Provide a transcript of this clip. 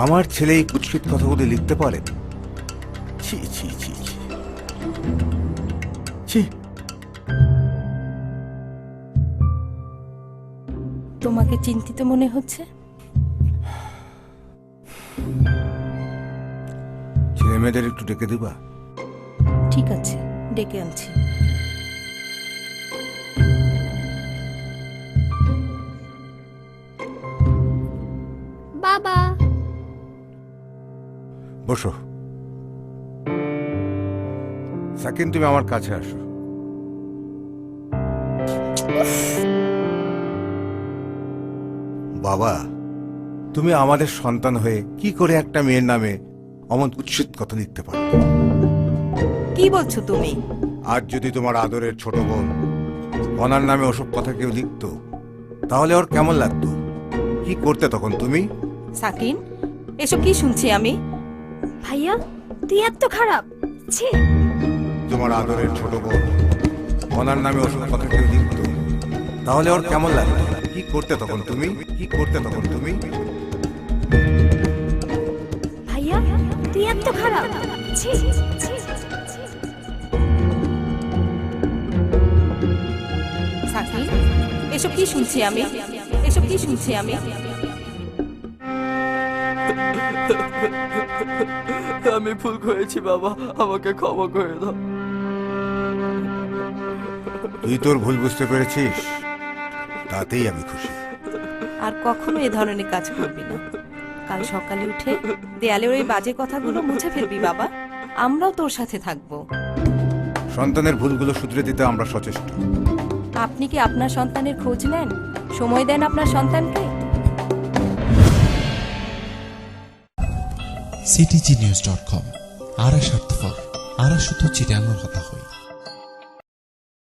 আমার ছেলে এই কুৎসিত কথাগুলি লিখতে পারে? ছি ছি ছি ছি ছি। তোমাকে চিন্তিত মনে হচ্ছে? ছেলে মেয়েদের একটু ডেকে দিবা? ঠিক আছে, ডেকে আনছি। বাবা, বসো। সাকিন, তুমি আমার কাছে আসো। বাবা, তুমি আমাদের সন্তান হয়ে কি করে একটা মেয়ের নামে অমন কুৎসিত কথা লিখতে পারো? কি বলছো তুমি? আজ যদি তোমার আদরের ছোট বোন অনার নামে ওসব কথা কেউ লিখতো, তাহলে ওর কেমন লাগতো? কি করতে তখন তুমি? সাকিন, এসব কি শুনছি আমি? ভাইয়া তুই এত খারাপ। ছি। তোমার আদরের ছোট বোন অনার নামে ওসব কথা কেউ লিখতো, তাহলে ওর কেমন লাগতো? কি করতে তখন তুমি? কি করতে তখন তুমি? ভাইয়া তুই এত খারাপ। ছি। সাকিন, এসব কি শুনছি আমি? এসব কি শুনছি আমি? আমি ভুল করেছি বাবা, আমাকে ক্ষমা করে দাও। তুই তোর ভুল বুঝতে পেরেছিস, তাতেই আমি খুশি। আর কখনো এ ধরনের কাজ করবি না। কাল সকালে উঠে দেয়ালের ওই বাজে কথাগুলো মুছে ফেলবি বাবা। আমরাও তোর সাথে থাকবো। সন্তানের ভুলগুলো শুধরে দিতে আমরা সচেষ্ট। আপনি কি আপনার সন্তানের খোঁজ নেন? সময় দেন আপনার সন্তানকে? ctgnews.com আরা স্বার্থপর, আরা শুধু চিটানোর হতা হই।